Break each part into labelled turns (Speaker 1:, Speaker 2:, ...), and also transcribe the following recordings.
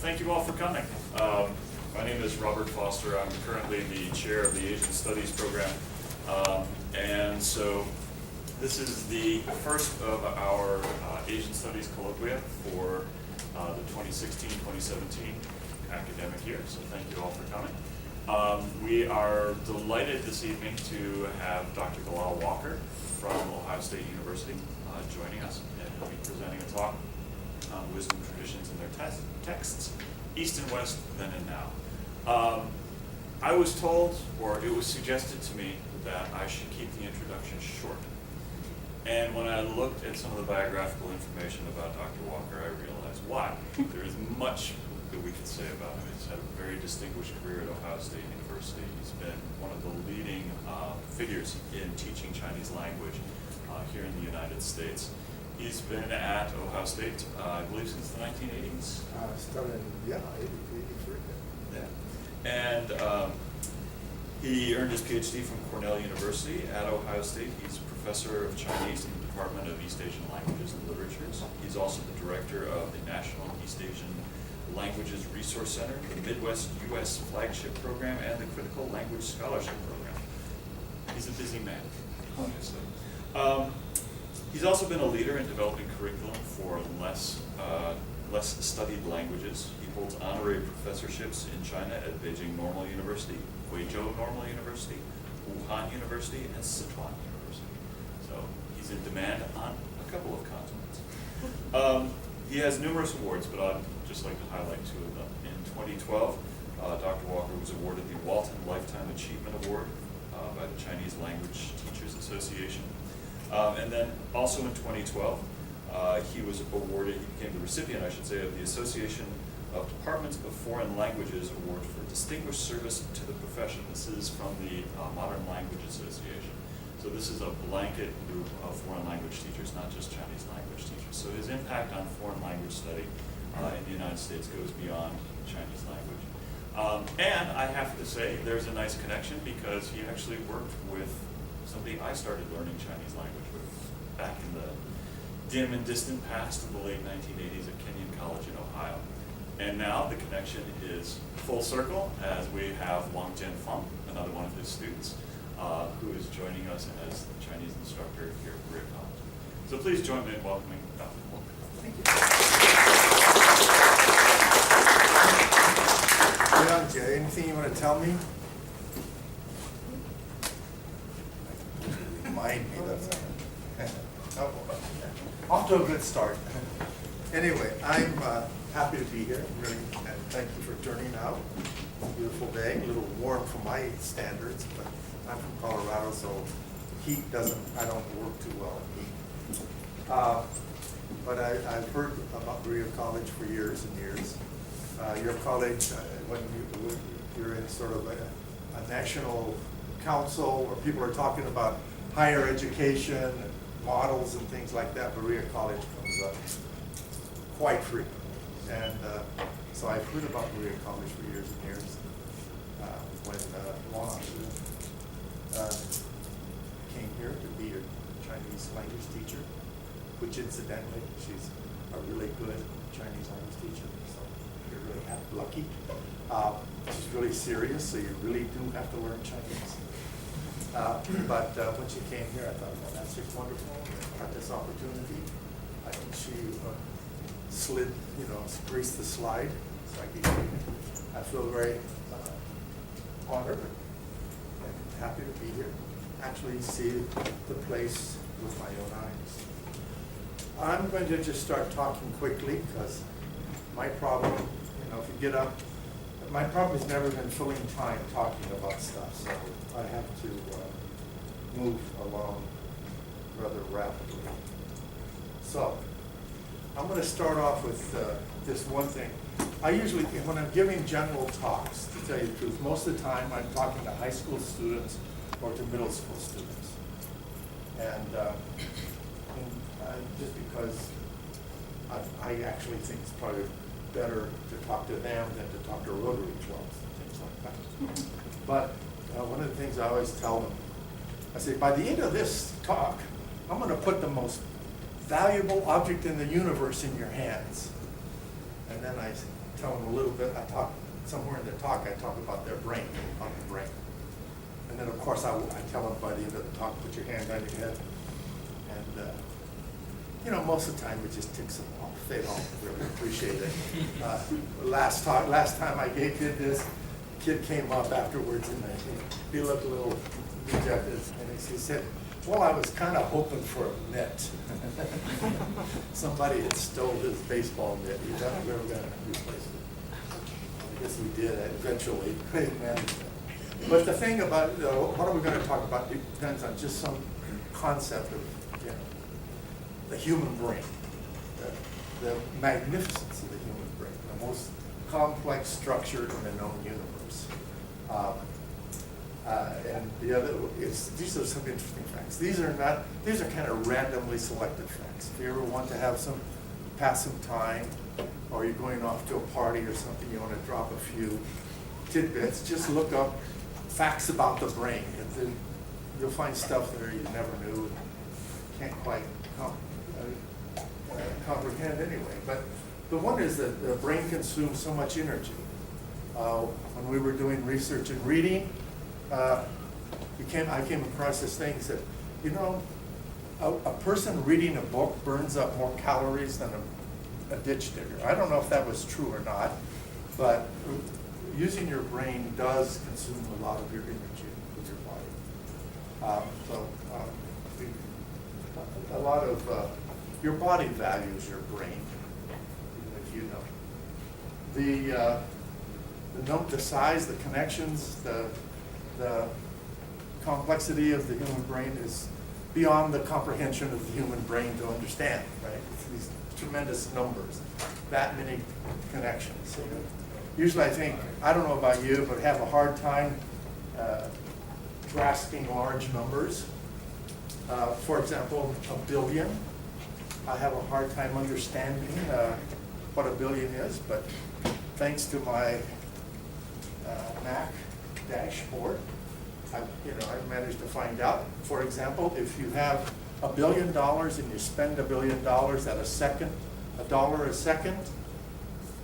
Speaker 1: thank you all for coming. My name is Robert Foster. I'm currently the chair of the Asian Studies program. And so this is the first of our Asian Studies colloquia for the 2016-2017 academic year. So thank you all for coming. We are delighted this evening to have Dr. Galal Walker from Ohio State University joining us, and he'll be presenting a talk on wisdom traditions in their texts, East and West, then and now. I was told, or it was suggested to me, that I should keep the introduction short. And when I looked at some of the biographical information about Dr. Walker, I realized why. There is much that we could say about him. He's had a very distinguished career at Ohio State University. He's been one of the leading figures in teaching Chinese language here in the United States. He's been at Ohio State, I believe, since the 1980s.
Speaker 2: Started in, 83.
Speaker 1: Yeah. And he earned his PhD from Cornell University at Ohio State. He's professor of Chinese in the Department of East Asian Languages and Literatures. He's also the director of the National East Asian Languages Resource Center, the Midwest U.S. Flagship Program, and the Critical Language Scholarship Program. He's a busy man, obviously. He's also been a leader in developing curriculum for less studied languages. He holds honorary professorships in China at Beijing Normal University, Guizhou Normal University, Wuhan University, and Sichuan University. So he's in demand on a couple of continents. He has numerous awards, but I'd just like to highlight two of them. In 2012, Dr. Walker was awarded the Walton Lifetime Achievement Award by the Chinese Language Teachers Association. And then also in 2012, he was awarded, he became the recipient, I should say, of the Association of Departments of Foreign Languages Award for Distinguished Service to the Profession. This is from the Modern Language Association. So this is a blanket group of foreign language teachers, not just Chinese language teachers. So his impact on foreign language study in the United States goes beyond Chinese language. And I have to say, there's a nice connection because he actually worked with somebody I started learning Chinese language with back in the dim and distant past of the late 1980s at Kenyon College in Ohio. And now the connection is full circle as we have Wang Jianfeng, another one of his students, who is joining us as the Chinese instructor here at Berea College. So please join me in welcoming Dr. Walker.
Speaker 2: Thank you. Yeah, anything you want to tell me? Remind me, that's off to a good start. Anyway, I'm happy to be here, really, and thank you for turning out. Beautiful day, a little warm for my standards, but I'm from Colorado, so heat I don't work too well in heat. But I've heard about Berea College for years and years. Your college, when you're in sort of a national council where people are talking about higher education models and things like that, Berea College comes up quite frequently. And so I've heard about Berea College for years and years. When Wang came here to be a Chinese language teacher, which incidentally, she's a really good Chinese language teacher, so you're really lucky. She's really serious, so you really do have to learn Chinese. But when she came here, I thought, well, that's just wonderful. I had this opportunity. I think she greased the slide. So I feel very honored and happy to be here. Actually see the place with my own eyes. I'm going to just start talking quickly because my problem, if you get up, my problem has never been filling time talking about stuff, so I have to move along rather rapidly. So I'm going to start off with this one thing. I usually, when I'm giving general talks, to tell you the truth, most of the time I'm talking to high school students or to middle school students. And just because I actually think it's probably better to talk to them than to talk to Rotary clubs and things like that. But one of the things I always tell them, I say, by the end of this talk, I'm going to put the most valuable object in the universe in your hands. And then I tell them a little bit. Somewhere in the talk, I talk about their brain, on the brain. And then, of course, I tell them by the end of the talk, put your hand on your head. And, most of the time, it just ticks them off. They don't really appreciate it. Last time I did this, a kid came up afterwards, and he looked a little dejected. And he said, well, I was kind of hoping for a net. Somebody had stole his baseball net. He thought we were going to replace it. I guess we did eventually. But the thing about what are we going to talk about depends on just some concept of the human brain, the magnificence of the human brain, the most complex structure in the known universe. And the other these are some interesting facts. These are kind of randomly selected facts. If you ever want to pass some time, or you're going off to a party or something, you want to drop a few tidbits, just look up facts about the brain. And then you'll find stuff there you never knew, can't quite comprehend anyway. But the one is that the brain consumes so much energy. When we were doing research and reading, I came across this thing that said, a person reading a book burns up more calories than a ditch digger. I don't know if that was true or not, but using your brain does consume a lot of your energy with your body. A lot of your body values your brain, even if you know. The size, the connections, the complexity of the human brain is beyond the comprehension of the human brain to understand, right? It's these tremendous numbers, that many connections. Usually I don't know about you, but have a hard time grasping large numbers. For example, a billion. I have a hard time understanding what a billion is, but thanks to my Mac dashboard, I managed to find out. For example, if you have $1 billion and you spend $1 billion at $1 a second,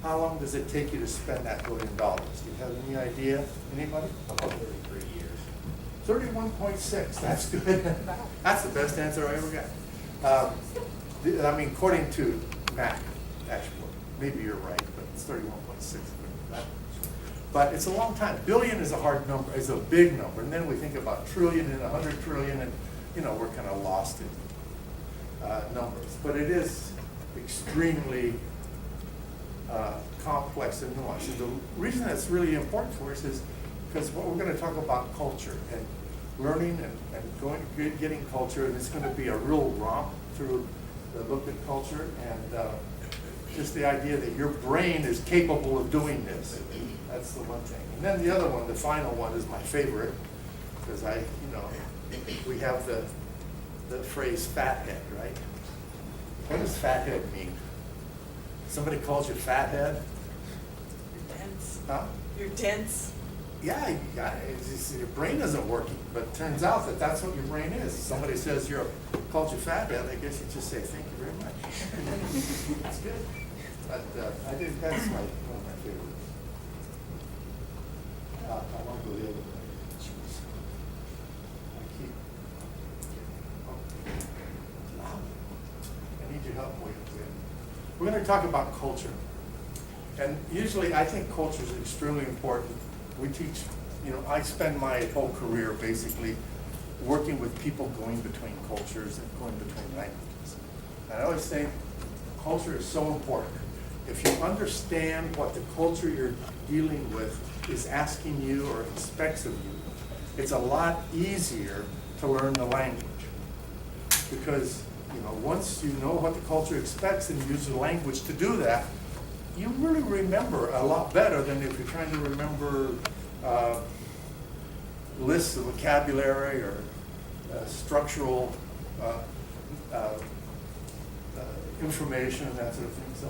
Speaker 2: how long does it take you to spend that $1 billion? Do you have any idea? Anybody?
Speaker 3: About 33 years.
Speaker 2: 31.6. That's good. That's the best answer I ever got. According to Mac dashboard, maybe you're right, but it's 31.6. But it's a long time. Billion is a hard number, is a big number. And then we think about trillion and 100 trillion, and we're kind of lost in numbers. But it is extremely complex and nuanced. And the reason that's really important for us is because what we're going to talk about culture and learning and getting culture, and it's going to be a real romp through the look at culture and just the idea that your brain is capable of doing this. That's the one thing. And then the other one, the final one, is my favorite, because we have the phrase fathead, right? What does fathead mean? Somebody calls you fathead?
Speaker 4: You're dense.
Speaker 2: Huh?
Speaker 4: You're dense.
Speaker 2: Yeah, your brain isn't working, but it turns out that that's what your brain is. Somebody says calls you fathead, I guess you just say thank you very much. That's good. But I think that's one of my favorites. I want to go the other way. Jeez. I need your help. We're going to talk about culture. And usually I think culture is extremely important. We teach, I spend my whole career basically working with people going between cultures and going between languages. And I always think culture is so important. If you understand what the culture you're dealing with is asking you or expects of you, it's a lot easier to learn the language. Because once you know what the culture expects and use the language to do that, you really remember a lot better than if you're trying to remember lists of vocabulary or structural information and that sort of thing. So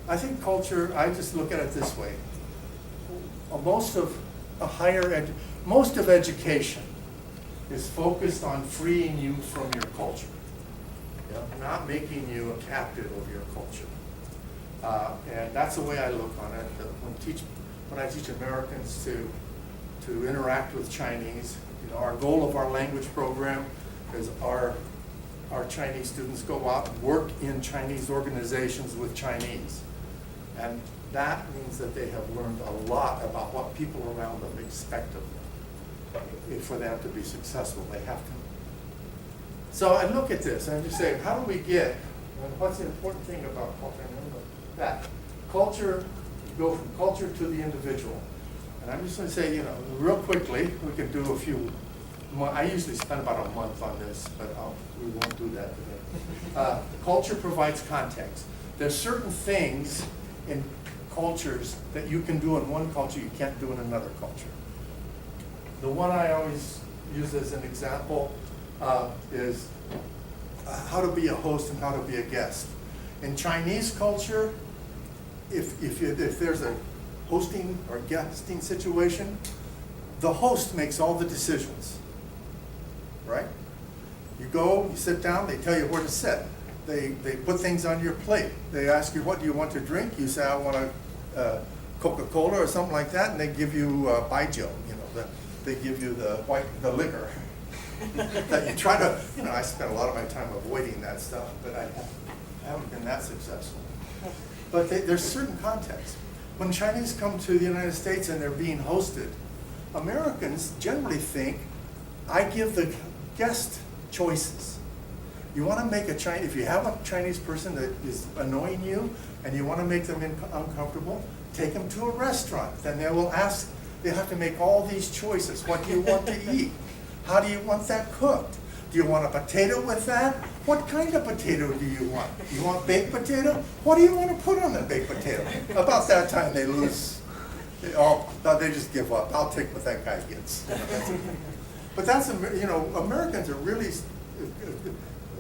Speaker 2: I think culture, I just look at it this way. Most of education is focused on freeing you from your culture, not making you a captive of your culture. And that's the way I look on it. When I teach Americans to interact with Chinese, our goal of our language program is our Chinese students go out and work in Chinese organizations with Chinese. And that means that they have learned a lot about what people around them expect of them. For them to be successful, they have to. So I look at this and I just say, how do we get, and what's the important thing about culture? That culture, you go from culture to the individual. And I'm just going to say, real quickly, we can do a few. I usually spend about a month on this, but we won't do that today. Culture provides context. There's certain things in cultures that you can do in one culture you can't do in another culture. The one I always use as an example is how to be a host and how to be a guest. In Chinese culture, if there's a hosting or guesting situation, the host makes all the decisions, right? You go, you sit down, they tell you where to sit. They put things on your plate. They ask you, what do you want to drink? You say, I want a Coca-Cola or something like that, and they give you baijiu, they give you the liquor. That you try to, I spend a lot of my time avoiding that stuff, but I haven't been that successful. But there's certain contexts. When Chinese come to the United States and they're being hosted, Americans generally think, I give the guest choices. You want to make if you have a Chinese person that is annoying you and you want to make them uncomfortable, take them to a restaurant. Then they will ask, they have to make all these choices. What do you want to eat? How do you want that cooked? Do you want a potato with that? What kind of potato do you want? You want baked potato? What do you want to put on the baked potato? About that time they lose. They just give up. I'll take what that guy gets. But that's, Americans are really,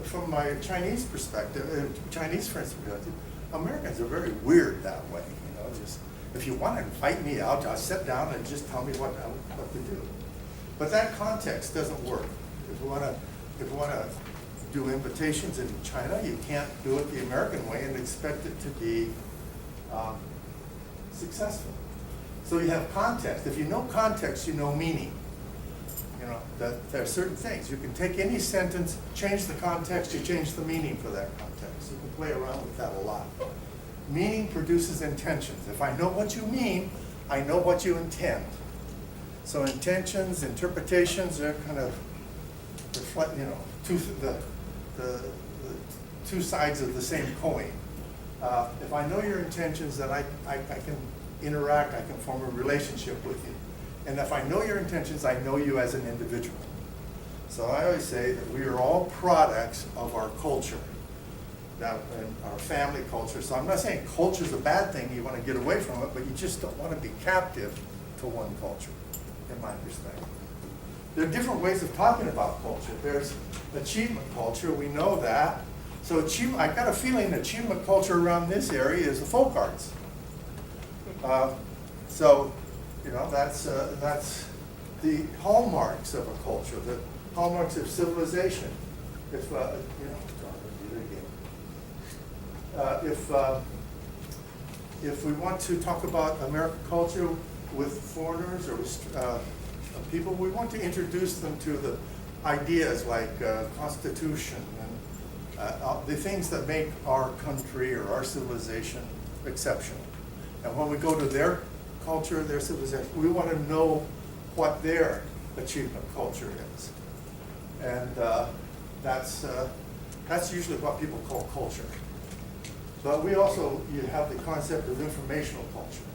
Speaker 2: from my Chinese perspective, Chinese friends perspective, Americans are very weird that way. Just if you want to invite me out, I'll sit down and just tell me what to do. But that context doesn't work. If we want to do invitations in China, you can't do it the American way and expect it to be successful. So you have context. If you know context, you know meaning. That there are certain things. You can take any sentence, change the context, you change the meaning for that context. You can play around with that a lot. Meaning produces intentions. If I know what you mean, I know what you intend. So intentions, interpretations are kind of reflect, the two sides of the same coin. If I know your intentions, then I can interact, I can form a relationship with you. And if I know your intentions, I know you as an individual. So I always say that we are all products of our culture, and our family culture. So I'm not saying culture is a bad thing, you want to get away from it, but you just don't want to be captive to one culture, in my perspective. There are different ways of talking about culture. There's achievement culture, we know that. So I got a feeling achievement culture around this area is the folk arts. That's the hallmarks of a culture, the hallmarks of civilization. If we want to talk about American culture with foreigners or with people, we want to introduce them to the ideas like Constitution and the things that make our country or our civilization exceptional. And when we go to their culture, their civilization, we want to know what their achievement culture is. And that's usually what people call culture. But you have the concept of informational culture.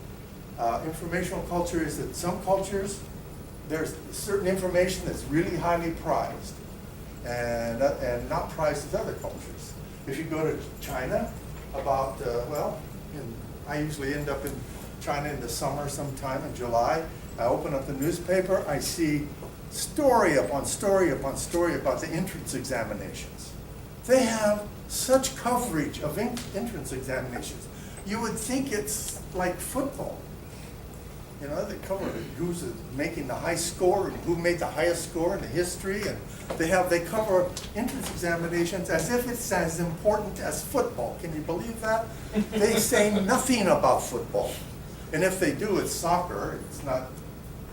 Speaker 2: Informational culture is that some cultures, there's certain information that's really highly prized and not prized as other cultures. If you go to China, I usually end up in China in the summer sometime in July. I open up the newspaper, I see story upon story upon story about the entrance examinations. They have such coverage of entrance examinations. You would think it's like football. You know, they cover who's making the high score and who made the highest score in the history, and they cover entrance examinations as if it's as important as football. Can you believe that? They say nothing about football, and if they do, it's soccer. It's not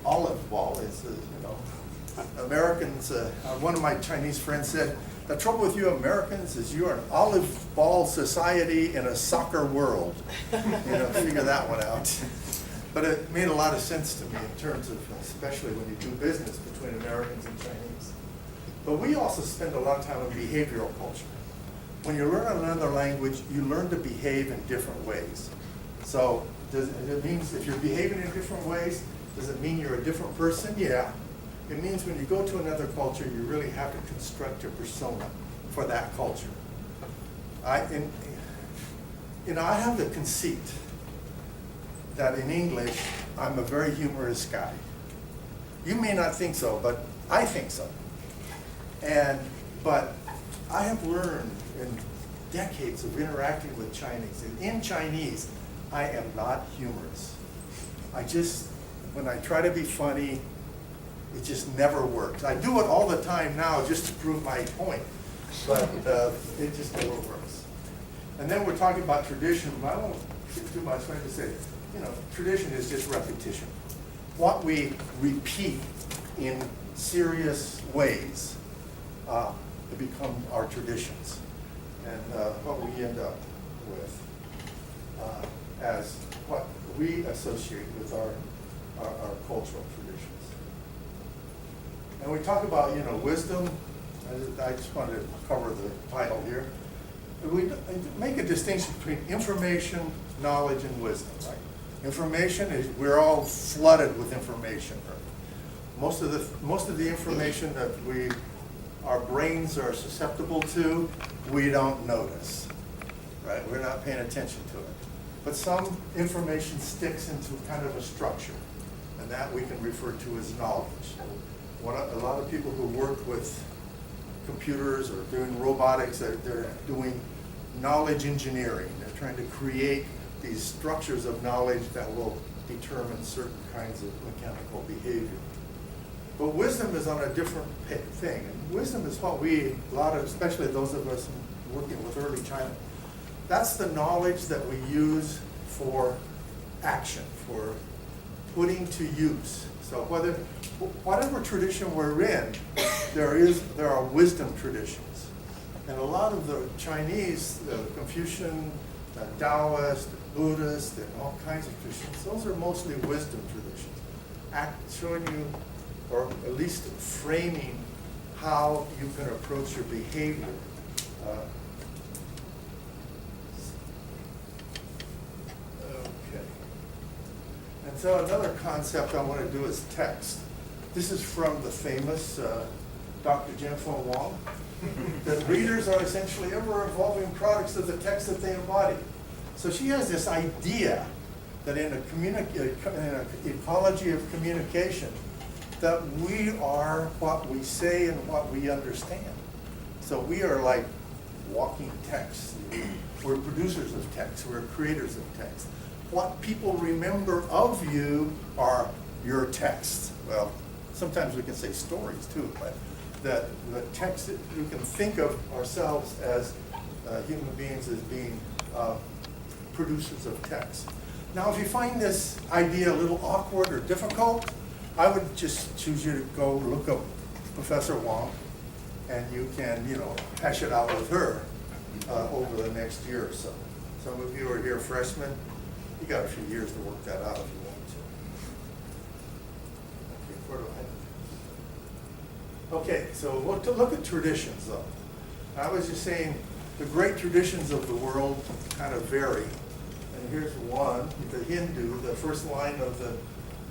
Speaker 2: olive ball. It's Americans. One of my Chinese friends said, "The trouble with you Americans is you are an olive ball society in a soccer world." Figure that one out. But it made a lot of sense to me in terms of, especially when you do business between Americans and Chinese. But we also spend a lot of time on behavioral culture. When you learn another language, you learn to behave in different ways. So it means if you're behaving in different ways, does it mean you're a different person? Yeah. It means when you go to another culture, you really have to construct a persona for that culture. I have the conceit that in English, I'm a very humorous guy. You may not think so, but I think so. But I have learned in decades of interacting with Chinese, and in Chinese, I am not humorous. When I try to be funny, it just never works. I do it all the time now just to prove my point, but it just never works. And then we're talking about tradition. I won't get too much. I just say, tradition is just repetition. What we repeat in serious ways, it become our traditions, and what we end up with as what we associate with our cultural traditions. And we talk about, wisdom. I just wanted to cover the title here. We make a distinction between information, knowledge, and wisdom, right? Information is, we're all flooded with information, right? Most of the information that our brains are susceptible to, we don't notice, right? We're not paying attention to it. But some information sticks into kind of a structure, and that we can refer to as knowledge. A lot of people who work with computers or doing robotics, they're doing knowledge engineering. They're trying to create these structures of knowledge that will determine certain kinds of mechanical behavior. But wisdom is on a different thing. And wisdom is what especially those of us working with early China, that's the knowledge that we use for action, for putting to use. So whatever tradition we're in, there are wisdom traditions. And a lot of the Chinese, the Confucian, the Taoist, Buddhist, and all kinds of traditions, those are mostly wisdom traditions. Showing you, or at least framing how you can approach your behavior. Okay. And so another concept I want to do is text. This is from the famous Dr. Jianfeng Wang, that readers are essentially ever-evolving products of the text that they embody. So she has this idea that in an ecology of communication, that we are what we say and what we understand. So we are like walking text. We're producers of text. We're creators of text. What people remember of you are your texts. Well, sometimes we can say stories too, but the text, we can think of ourselves as human beings as being producers of text. Now, if you find this idea a little awkward or difficult, I would just choose you to go look up Professor Wang, and you can, hash it out with her over the next year or so. Some of you are here freshmen. You got a few years to work that out if you want to. Okay, where do I? Okay, so to look at traditions, though. I was just saying the great traditions of the world kind of vary. And here's one, the Hindu, the first line of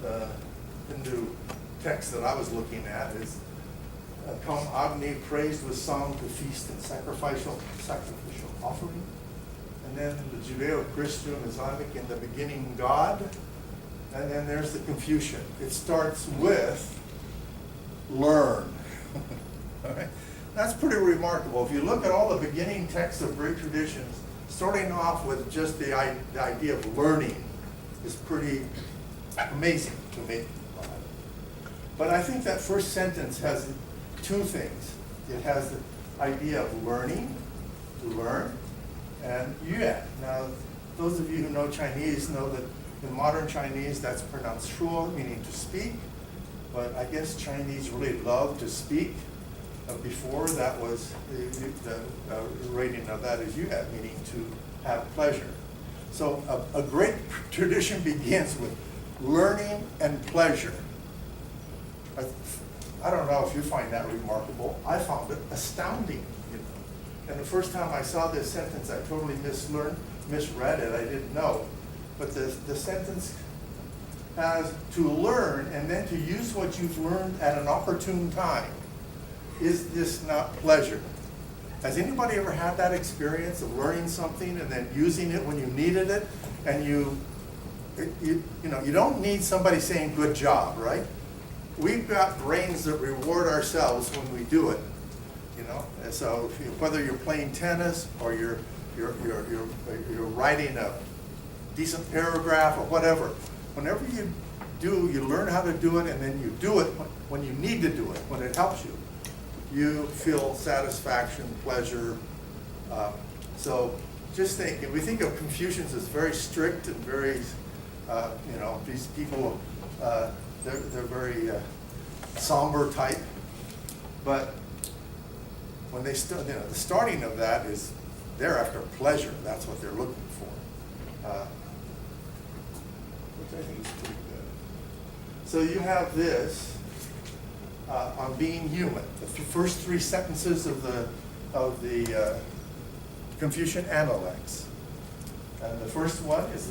Speaker 2: the Hindu text that I was looking at is, come Agni, praised with song to feast and sacrificial offering. And then the Judeo-Christian Islamic, in the beginning God. And then there's the Confucian. It starts with learn. All right? That's pretty remarkable. If you look at all the beginning texts of great traditions, starting off with just the idea of learning is pretty amazing to me. But I think that first sentence has two things. It has the idea of learning, to learn, and yue. Now, those of you who know Chinese know that in modern Chinese that's pronounced shuo, meaning to speak. But I guess Chinese really love to speak. Before that was the rating of that is yue, meaning to have pleasure. So a great tradition begins with learning and pleasure. I don't know if you find that remarkable. I found it astounding. And the first time I saw this sentence, I totally misread it. I didn't know. But the sentence has to learn and then to use what you've learned at an opportune time. Is this not pleasure? Has anybody ever had that experience of learning something and then using it when you needed it? And you don't need somebody saying good job, right? We've got brains that reward ourselves when we do it. And so whether you're playing tennis or you're writing a decent paragraph or whatever, whenever you do, you learn how to do it, and then you do it when you need to do it, when it helps you. You feel satisfaction, pleasure. So just think, we think of Confucians as very strict and very, these people, they're very somber type. But when they the starting of that is they're after pleasure. That's what they're looking for, which I think is pretty good. So you have this on being human. The first three sentences of the Confucian Analects. And the first one is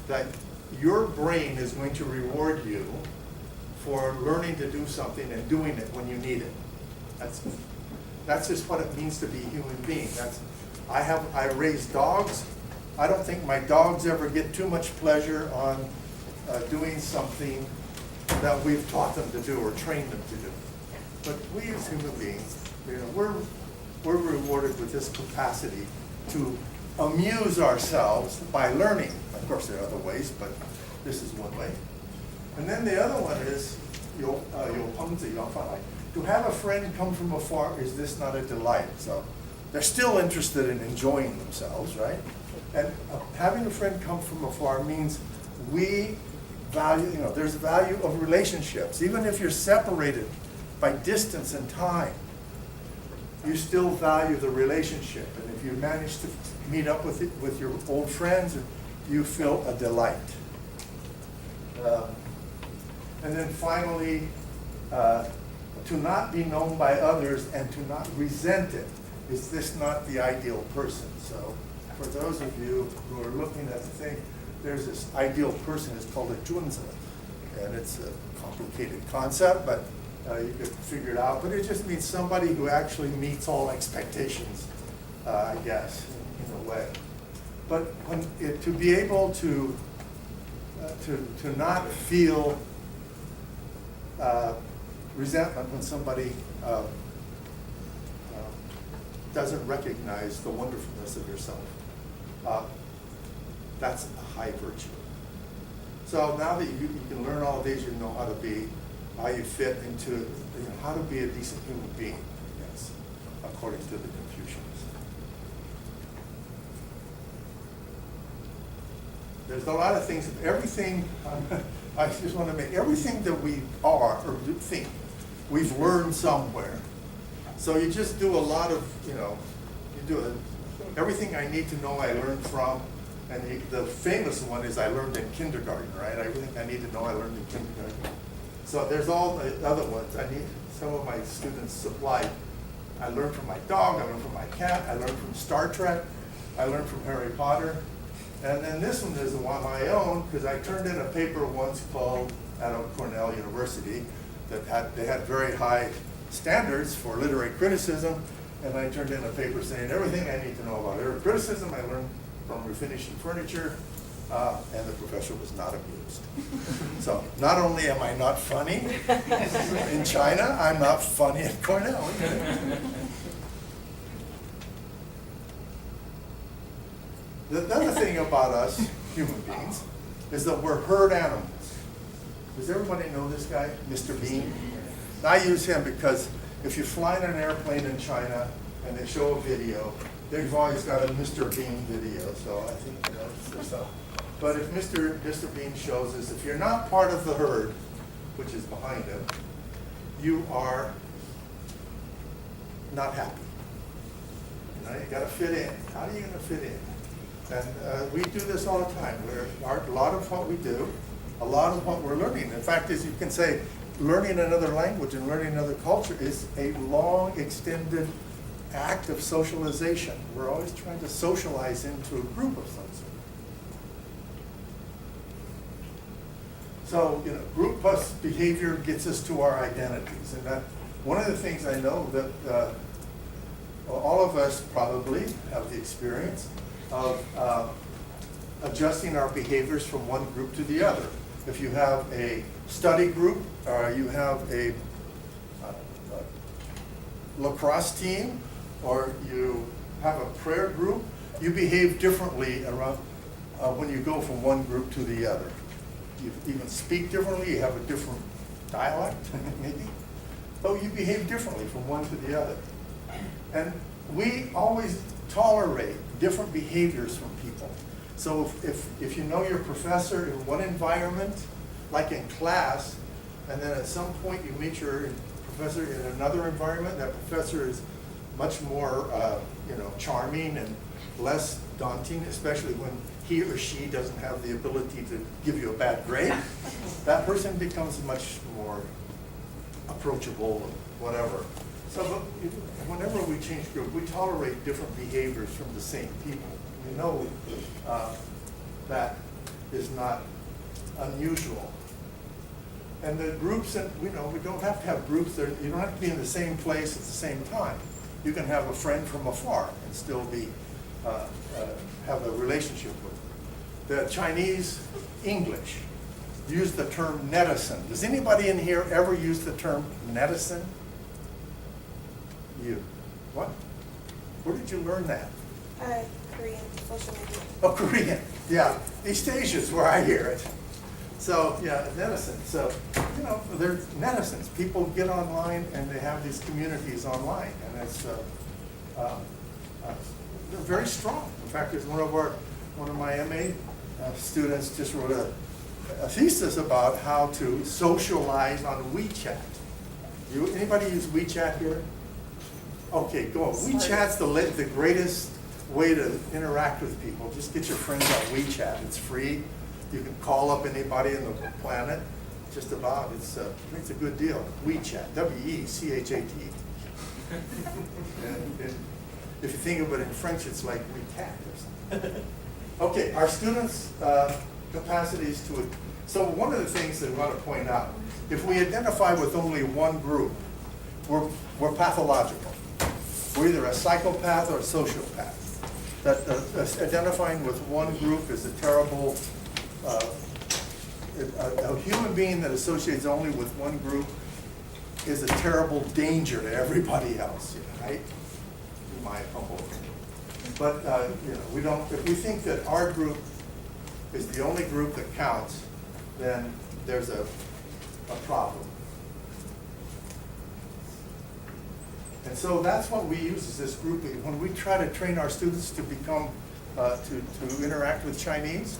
Speaker 2: that your brain is going to reward you for learning to do something and doing it when you need it. That's just what it means to be a human being. I raise dogs. I don't think my dogs ever get too much pleasure on doing something that we've taught them to do or trained them to do. But we as human beings, we're rewarded with this capacity to amuse ourselves by learning. Of course, there are other ways, but this is one way. And then the other one is to have a friend come from afar, is this not a delight? So they're still interested in enjoying themselves, right? And having a friend come from afar means we value, there's value of relationships. Even if you're separated by distance and time, you still value the relationship. And if you manage to meet up with your old friends, you feel a delight. And then finally, to not be known by others and to not resent it. Is this not the ideal person? So for those of you who are looking at the thing, there's this ideal person, it's called a junzi. And it's a complicated concept, but you could figure it out. But it just means somebody who actually meets all expectations, I guess, in a way. But to be able to not feel resentment when somebody doesn't recognize the wonderfulness of yourself. That's a high virtue. So now that you can learn all of these, you know how you fit into, how to be a decent human being, yes, according to the Confucians. There's a lot of things, everything, I just want to make, everything that we are or do think, we've learned somewhere. So you just do a lot of, everything I need to know I learned from, and the famous one is I learned in kindergarten, right? Everything I need to know I learned in kindergarten. So there's all the other ones. Some of my students supplied. I learned from my dog, I learned from my cat, I learned from Star Trek, I learned from Harry Potter. And then this one is on my own, because I turned in a paper once called, at Cornell University, they had very high standards for literary criticism, and I turned in a paper saying everything I need to know about literary criticism I learned from refinishing furniture, and the professor was not amused. So not only am I not funny in China, I'm not funny at Cornell either. The other thing about us human beings is that we're herd animals. Does everybody know this guy, Mr. Bean? I use him because if you fly in an airplane in China and they show a video, they've always got a Mr. Bean video, so I think, there's some. But if Mr. Bean shows us, if you're not part of the herd, which is behind him, you are not happy. You gotta fit in. How are you gonna fit in? And we do this all the time. A lot of what we do, a lot of what we're learning. In fact, as you can say, learning another language and learning another culture is a long, extended act of socialization. We're always trying to socialize into a group of some sort. So, group plus behavior gets us to our identities. And that, one of the things I know that all of us probably have the experience of adjusting our behaviors from one group to the other. If you have a study group, or you have a lacrosse team, or you have a prayer group, you behave differently around when you go from one group to the other. You even speak differently, you have a different dialect, maybe. But you behave differently from one to the other. And we always tolerate different behaviors from people. So if you know your professor in one environment, like in class, and then at some point you meet your professor in another environment, that professor is much more charming and less daunting, especially when he or she doesn't have the ability to give you a bad grade. That person becomes much more approachable and whatever. So whenever we change group, we tolerate different behaviors from the same people. We know that is not unusual. And the groups, that we don't have to have groups that, you don't have to be in the same place at the same time. You can have a friend from afar and still be have a relationship with them. The Chinese English use the term netizen. Does anybody in here ever use the term netizen? You. What? Where did you learn that?
Speaker 5: Korean, social media.
Speaker 2: Oh, Korean. Yeah. East Asia is where I hear it. So, yeah, netizens. So, they're netizens. People get online and they have these communities online. And it's they're very strong. In fact, there's one of my MA students just wrote a thesis about how to socialize on WeChat. Anybody use WeChat here? Okay, go. WeChat's the greatest way to interact with people. Just get your friends on WeChat. It's free. You can call up anybody on the planet. Just about. It's a good deal. WeChat. WeChat. And if you think of it in French, it's like WeCat or something. Okay, our students' capacities to. So one of the things that I want to point out, if we identify with only one group, we're pathological. We're either a psychopath or a sociopath. That identifying with one group is a terrible, a human being that associates only with one group is a terrible danger to everybody else, right? In my humble opinion. But, we don't, if we think that our group is the only group that counts, then there's a problem. And so that's what we use as this grouping. When we try to train our students to become, to interact with Chinese,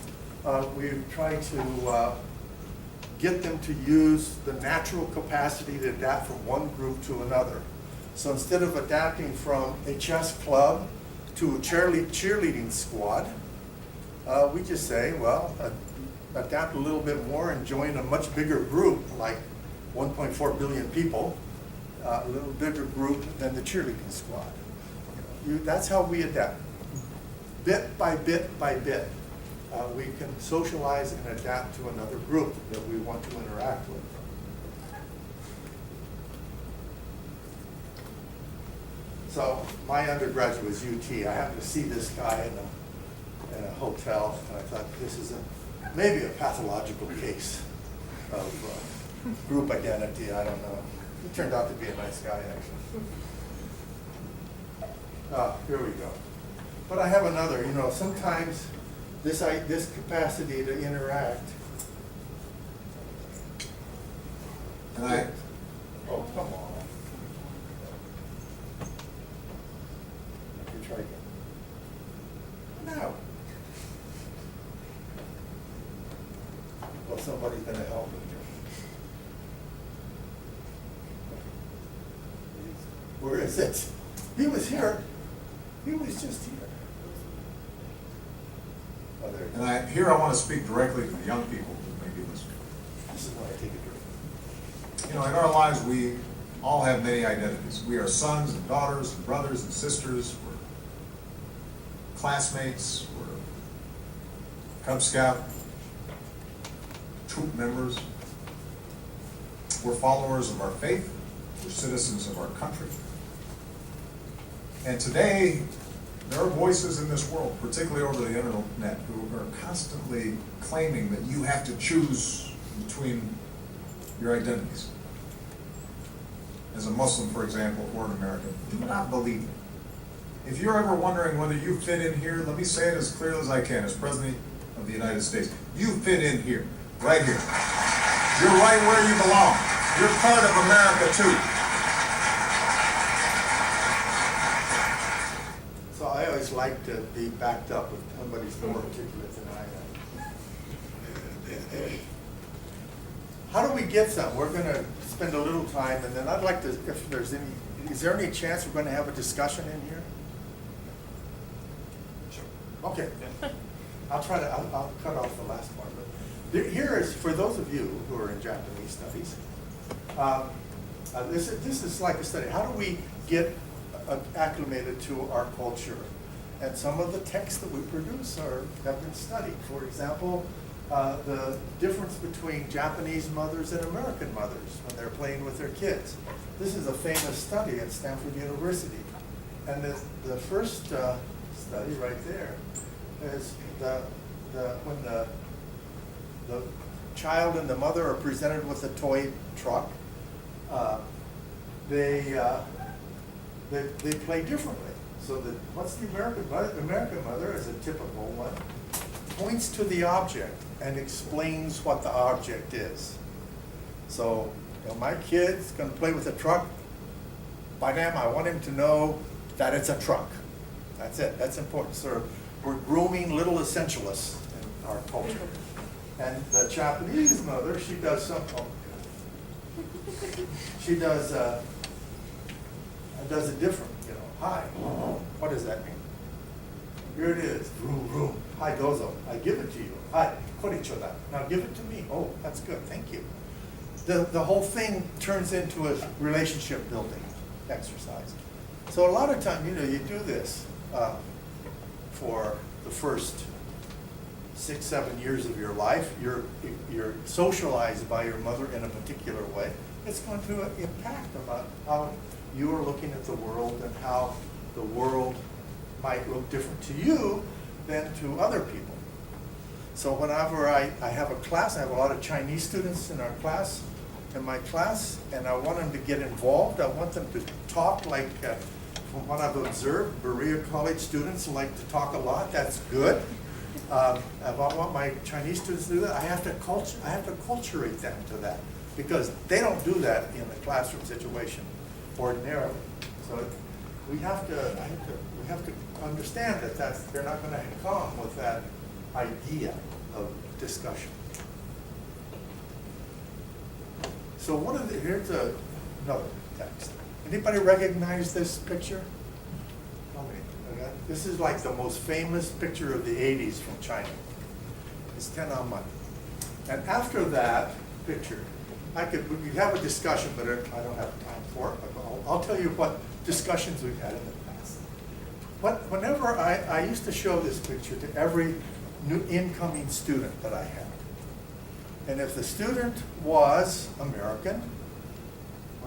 Speaker 2: we try to get them to use the natural capacity to adapt from one group to another. So instead of adapting from a chess club to a cheerleading squad, we just say, well, adapt a little bit more and join a much bigger group, like 1.4 billion people. A little bigger group than the cheerleading squad. That's how we adapt. Bit by bit by bit, we can socialize and adapt to another group that we want to interact with. So my undergraduate was UT. I happened to see this guy in a hotel, and I thought this is maybe a pathological case of group identity. I don't know. He turned out to be a nice guy, actually. Here we go. But I have another, sometimes this capacity to interact.
Speaker 6: And I,
Speaker 2: Oh, come on. You try again. No. Well, somebody's gonna help me here. Where is it? He was here. He was just here. Oh, there.
Speaker 6: and I, here I want to speak directly to the young people who may be listening.
Speaker 2: This is why I take a drink.
Speaker 6: You know, in our lives, we all have many identities. We are sons and daughters and brothers and sisters. We're classmates. We're Cub Scout, troop members. We're followers of our faith. We're citizens of our country. And today, there are voices in this world, particularly over the internet, who are constantly claiming that you have to choose between your identities. As a Muslim, for example, or an American, do not believe it. If you're ever wondering whether you fit in here, let me say it as clearly as I can, as President of the United States. You fit in here, right here. You're right where you belong. You're part of America too.
Speaker 2: So I always like to be backed up if somebody's more articulate than I am. How do we get some? We're gonna spend a little time, and then I'd like to, if there's any, is there any chance we're gonna have a discussion in here?
Speaker 1: Sure.
Speaker 2: Okay. I'll try to, I'll cut off the last part, but here is, for those of you who are in Japanese studies, this is like a study. How do we get acclimated to our culture? And some of the texts that we produce have been studied. For example, the difference between Japanese mothers and American mothers when they're playing with their kids. This is a famous study at Stanford University. And the first study right there is when the child and the mother are presented with a toy truck, they play differently. So what's the American mother, as a typical one, points to the object and explains what the object is. So, you know, my kid's gonna play with a truck. By then, I want him to know that it's a truck. That's it, that's important. So we're grooming little essentialists in our culture. And the Japanese mother, she does something, she does it different, you know. Hi, what does that mean? Here it is, vroom, vroom. Hi, dozo, I give it to you. Hi, konnichiwa. Now give it to me. Oh, that's good, thank you. The whole thing turns into a relationship building exercise. So a lot of time, you know, you do this for the first 6-7 years of your life. You're socialized by your mother in a particular way. It's going to impact about how you are looking at the world and how the world might look different to you than to other people. So whenever I have a class, I have a lot of Chinese students in my class, and I want them to get involved. I want them to talk like, from what I've observed, Berea College students like to talk a lot. That's good. If I want my Chinese students to do that, I have to acculturate them to that, because they don't do that in a classroom situation ordinarily. So we have to understand that they're not going to come with that idea of discussion. So here's another text. Anybody recognize this picture? Okay. This is like the most famous picture of the 80s from China. It's Tiananmen. And after that picture, we could have a discussion, but I don't have time for it. I'll tell you what discussions we've had in the past. Whenever I used to show this picture to every new incoming student that I had. And if the student was American,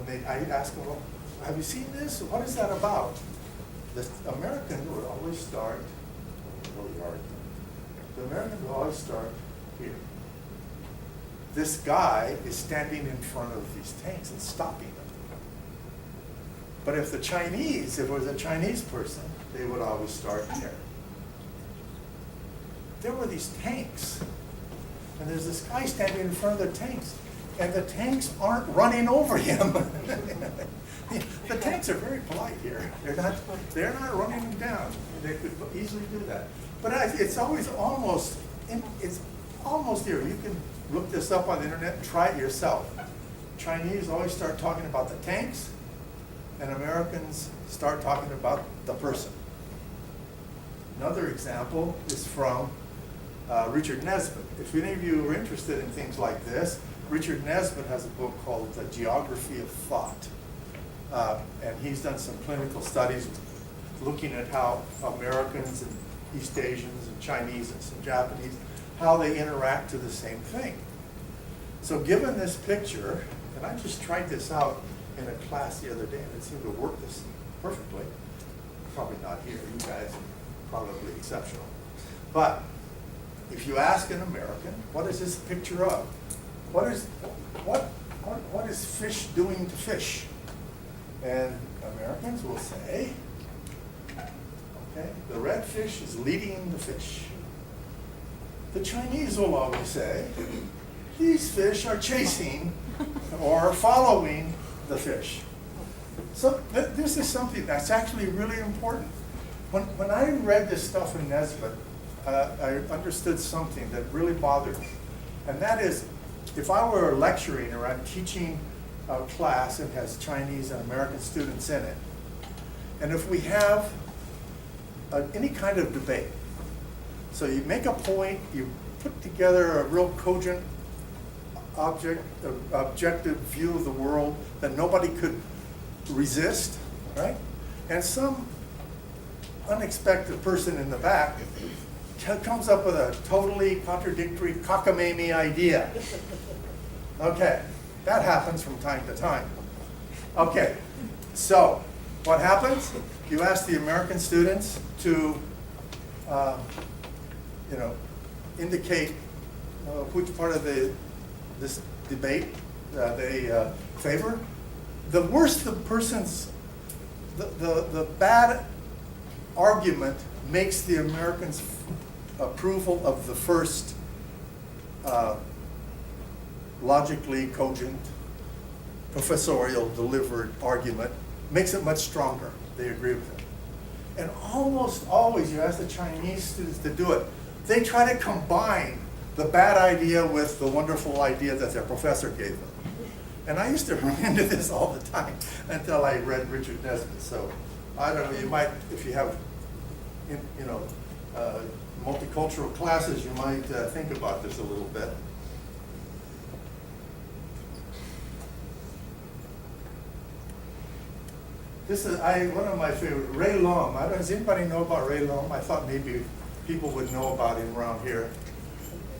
Speaker 2: I'd ask them, well, have you seen this? What is that about? The American would always start, the American would always start here. This guy is standing in front of these tanks and stopping them. But if it was a Chinese person, they would always start here. there were these tanks. And there's this guy standing in front of the tanks, and the tanks aren't running over him. The tanks are very polite here. They're not running him down. They could easily do that. But it's almost here. You can look this up on the internet and try it yourself. Chinese always start talking about the tanks, and Americans start talking about the person. Another example is from Richard Nesbitt. If any of you are interested in things like this, Richard Nesbitt has a book called The Geography of Thought. And he's done some clinical studies looking at how Americans and East Asians and Chinese and some Japanese, how they interact to the same thing. So given this picture, and I just tried this out in a class the other day, and it seemed to work this perfectly. Probably not here, you guys are probably exceptional. But if you ask an American, what is this picture of? What is fish doing to fish? And Americans will say, okay, the red fish is leading the fish. The Chinese will always say, these fish are chasing or following the fish. So this is something that's actually really important. When I read this stuff in Nesbitt, I understood something that really bothered me. And that is, if I were lecturing or I'm teaching a class that has Chinese and American students in it, and if we have any kind of debate, so you make a point, you put together a real cogent objective view of the world that nobody could resist, right? And some unexpected person in the back comes up with a totally contradictory cockamamie idea. Okay, that happens from time to time. Okay, so what happens? You ask the American students to, indicate which part of this debate they favor. The worse the person's, the bad argument makes the Americans' approval of the first logically cogent, professorial delivered argument, makes it much stronger. They agree with it. And almost always, you ask the Chinese students to do it, they try to combine the bad idea with the wonderful idea that their professor gave them. And I used to run into this all the time until I read Richard Nesbitt. So I don't know, you might, if you have, multicultural classes, you might think about this a little bit. This is one of my favorite, Ray Lum. Does anybody know about Ray Lum? I thought maybe people would know about him around here.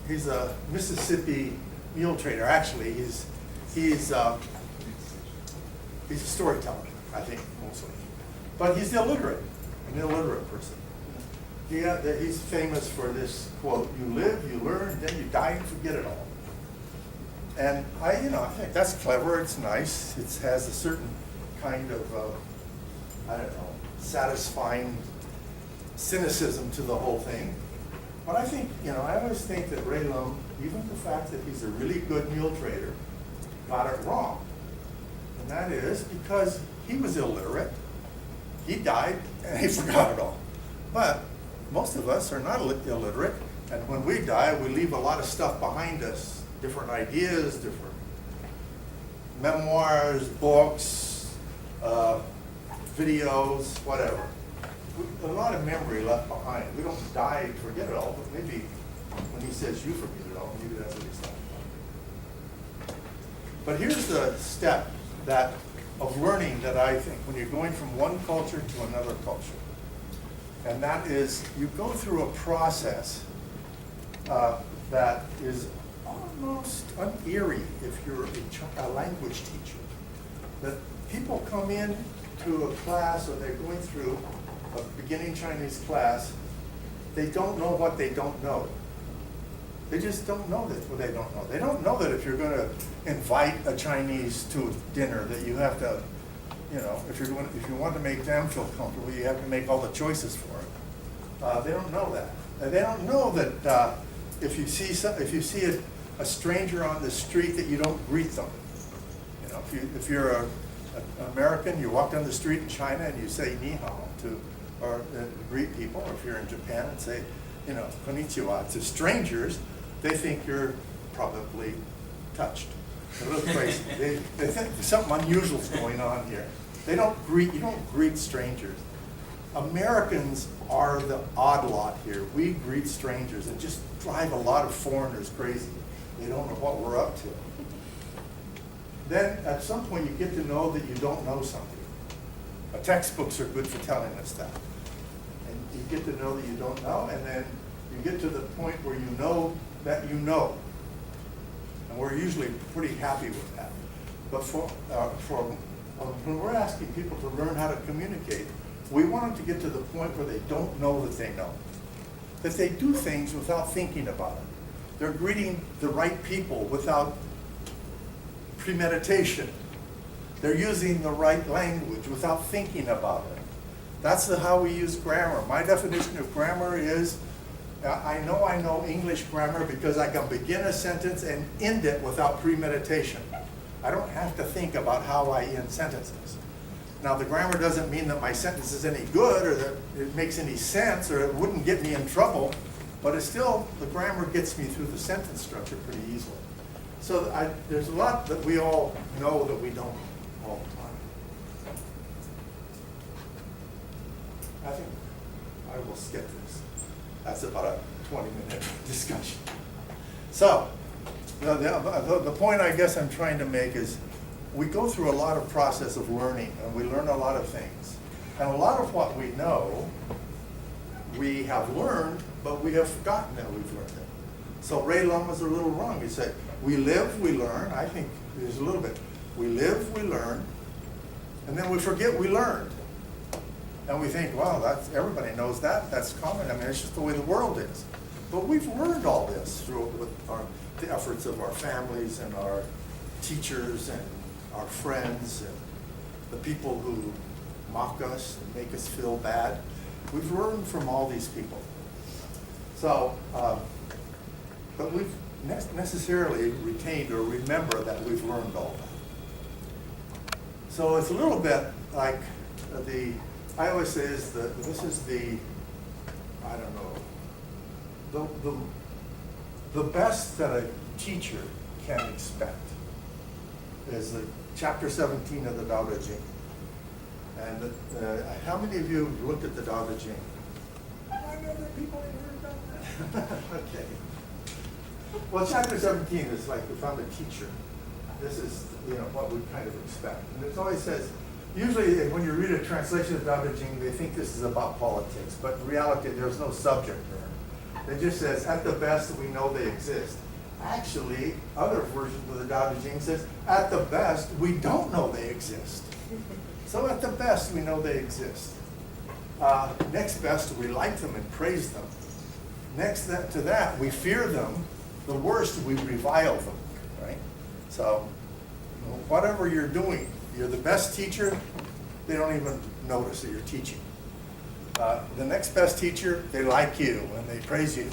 Speaker 2: He's a Mississippi mule trader. Actually, he's a storyteller, I think, mostly. But he's illiterate, an illiterate person. He's famous for this quote, "You live, you learn, then you die and forget it all." And I think that's clever, it's nice. It has a certain kind of, satisfying cynicism to the whole thing. But I think, I always think that Ray Lum, even the fact that he's a really good mule trader, got it wrong. And that is because he was illiterate. He died and he forgot it all. But most of us are not illiterate, and when we die, we leave a lot of stuff behind us, different ideas, different memoirs, books, videos, whatever. A lot of memory left behind. We don't die and forget it all, but maybe when he says you forget it all, maybe that's what he's talking about. But here's the step of learning that I think, when you're going from one culture to another culture. And that is, you go through a process that is almost uneery if you're a language teacher. That people come in to a class, or they're going through a beginning Chinese class, they don't know what they don't know. They just don't know what they don't know. They don't know that if you're going to invite a Chinese to dinner, that you have to, if you want to make them feel comfortable, you have to make all the choices for them. They don't know that. And they don't know that if you see a stranger on the street, that you don't greet them. You know, if you're an American, you walk down the street in China and you say ni hao or greet people. Or if you're in Japan and say, you know, konnichiwa to strangers, they think you're probably touched. They're a little crazy. They think something unusual is going on here. You don't greet strangers. Americans are the odd lot here. We greet strangers and just drive a lot of foreigners crazy. They don't know what we're up to. Then at some point you get to know that you don't know something. Textbooks are good for telling us that. And you get to know that you don't know, and then you get to the point where you know that you know. And we're usually pretty happy with that. But when we're asking people to learn how to communicate, we want them to get to the point where they don't know that they know. That they do things without thinking about it. They're greeting the right people without premeditation. They're using the right language without thinking about it. That's how we use grammar. My definition of grammar is, I know English grammar because I can begin a sentence and end it without premeditation. I don't have to think about how I end sentences. Now, the grammar doesn't mean that my sentence is any good or that it makes any sense or it wouldn't get me in trouble, but it's still, the grammar gets me through the sentence structure pretty easily. So there's a lot that we all know that we don't all the time. I think I will skip this. That's about a 20-minute discussion. So, the point I guess I'm trying to make is we go through a lot of process of learning, and we learn a lot of things. And a lot of what we know, we have learned, but we have forgotten that we've learned it. So Ray Lum is a little wrong. He said, we live, we learn. I think there's a little bit. We live, we learn, and then we forget we learned. And we think, wow, everybody knows that. That's common. I mean, it's just the way the world is. But we've learned all this through the efforts of our families and our teachers and our friends and the people who mock us and make us feel bad. We've learned from all these people. So, but we've necessarily retained or remember that we've learned all that. So it's a little bit like I always say this is the, I don't know, the best that a teacher can expect is chapter 17 of the Tao Te Ching. And how many of you have looked at the Tao Te Ching? I know that people ain't heard about that. Okay. Well, chapter 17 is like we found a teacher. This is what we kind of expect. And it always says, usually when you read a translation of Tao Te Ching, they think this is about politics, but in reality there's no subject there. It just says, at the best we know they exist. Actually, other versions of the Tao Te Ching says, at the best we don't know they exist. So at the best we know they exist. Next best we like them and praise them. Next to that we fear them. The worst we revile them, right? So whatever you're doing, you're the best teacher, they don't even notice that you're teaching. The next best teacher, they like you and they praise you.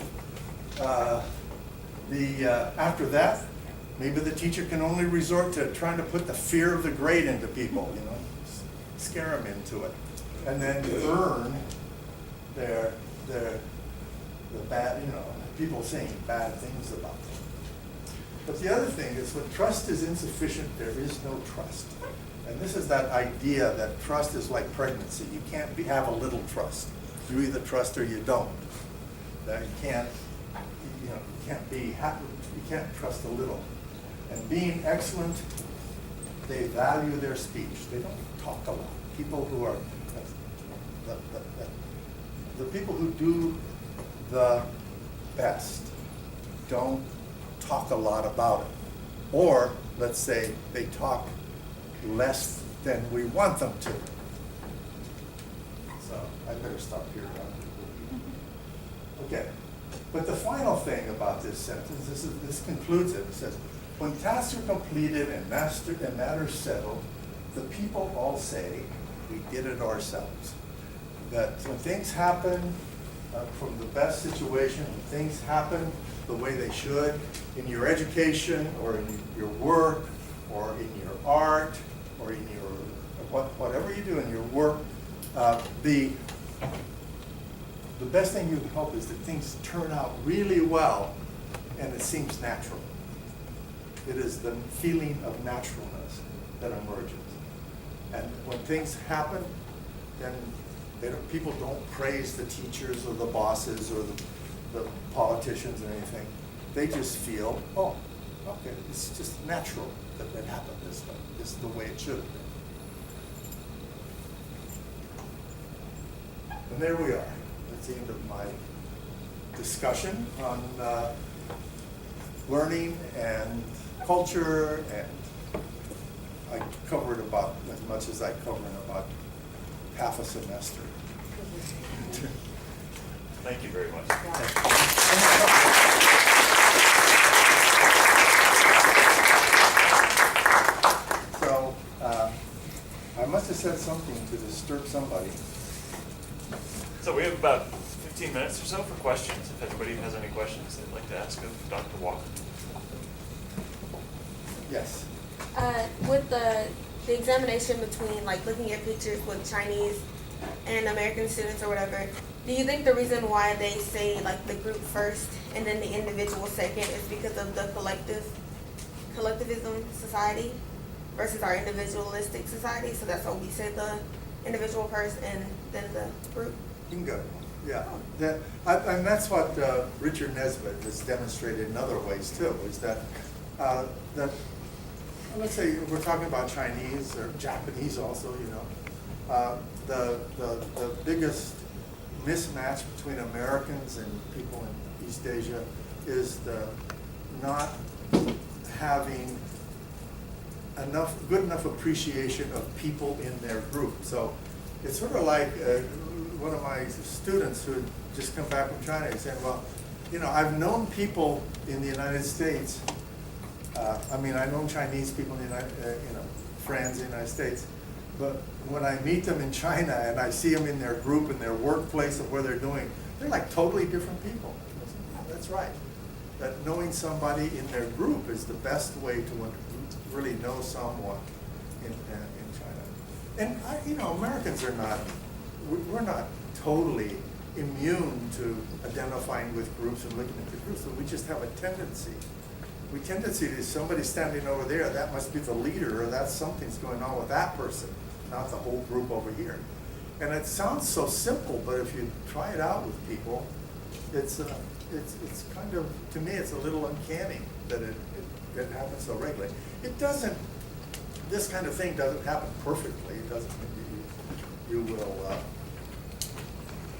Speaker 2: After that, maybe the teacher can only resort to trying to put the fear of the great into people, scare them into it, and then earn the bad, people saying bad things about them. But the other thing is, when trust is insufficient, there is no trust. And this is that idea that trust is like pregnancy. You can't have a little trust. You either trust or you don't. That you can't be happy. You can't trust a little. And being excellent, they value their speech. They don't talk a lot. People who are the people who do the best don't talk a lot about it. Or let's say they talk less than we want them to. So I better stop here. Okay. But the final thing about this sentence, this concludes it. It says, when tasks are completed and matters settled, the people all say, we did it ourselves. That when things happen, from the best situation, when things happen the way they should, in your education, or in your work, or in your art, or in your, whatever you do in your work, the best thing you can hope is that things turn out really well and it seems natural. It is the feeling of naturalness that emerges. And when things happen, then people don't praise the teachers or the bosses or the politicians or anything. They just feel, oh, okay, it's just natural that it happened this way. This is the way it should have been. And there we are. That's the end of my discussion on learning and culture, and I covered about as much as I cover in about half a semester.
Speaker 1: Thank you very much.
Speaker 2: So, I must have said something to disturb somebody.
Speaker 1: So we have about 15 minutes or so for questions, if anybody has any questions they'd like to ask of Dr. Walker.
Speaker 2: Yes.
Speaker 5: With the examination between like looking at pictures with Chinese and American students or whatever, do you think the reason why they say like the group first and then the individual second is because of the collectivism society versus our individualistic society? So that's why we say the individual first and then the group?
Speaker 2: Bingo. Yeah. And that's what Richard Nesbitt has demonstrated in other ways too, is that let's say we're talking about Chinese or Japanese also, you know. The biggest mismatch between Americans and people in East Asia is the not having good enough appreciation of people in their group. So it's sort of like one of my students who had just come back from China and said, well, you know, I've known people in the United States. I've known Chinese people in the friends in the United States. But when I meet them in China and I see them in their group, in their workplace, and where they're doing, they're like totally different people. That's right. That knowing somebody in their group is the best way to really know someone in China. And Americans are not, we're not totally immune to identifying with groups and looking at the groups, but we just have a tendency. We tend to see there's somebody standing over there, that must be the leader, or that's something's going on with that person, not the whole group over here. And it sounds so simple, but if you try it out with people, it's kind of, to me, it's a little uncanny that it happens so regularly. It doesn't, this kind of thing doesn't happen perfectly. It doesn't, you will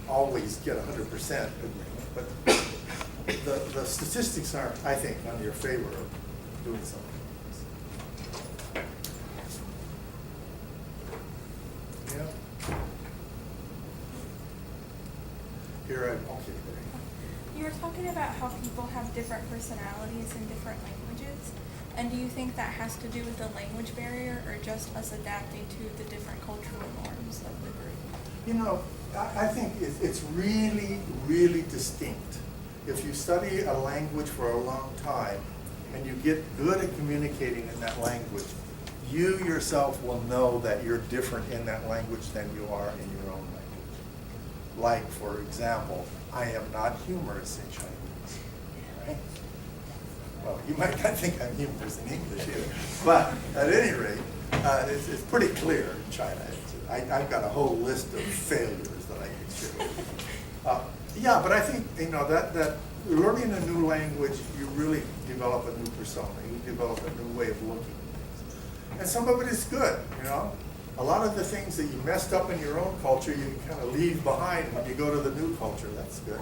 Speaker 2: always get 100% agreement, but the statistics are, I think, on your favor of doing something. Yeah. Here, okay, there.
Speaker 7: You were talking about how people have different personalities in different languages, and do you think that has to do with the language barrier or just us adapting to the different cultural norms of the group?
Speaker 2: You know, I think it's really, really distinct. If you study a language for a long time and you get good at communicating in that language, you yourself will know that you're different in that language than you are in your own language. Like, for example, I am not humorous in Chinese. Right? Well, you might not think I'm humorous in English either, but at any rate, it's pretty clear in China. I've got a whole list of failures that I can share with you. Yeah, but I think, that learning a new language, you really develop a new persona. You develop a new way of looking at things. And some of it is good, A lot of the things that you messed up in your own culture, you can kind of leave behind when you go to the new culture. That's good.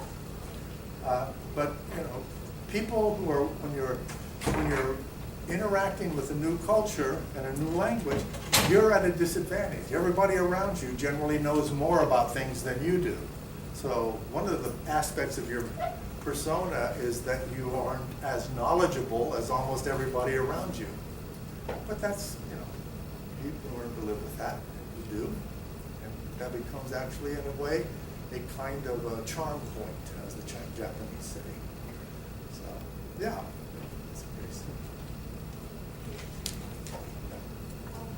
Speaker 2: But, people who are, when you're interacting with a new culture and a new language, you're at a disadvantage. Everybody around you generally knows more about things than you do. So one of the aspects of your persona is that you aren't as knowledgeable as almost everybody around you. But that's, you can learn to live with that. You do. And that becomes actually, in a way, a kind of a charm point, as the Japanese say. So, yeah, it's pretty simple.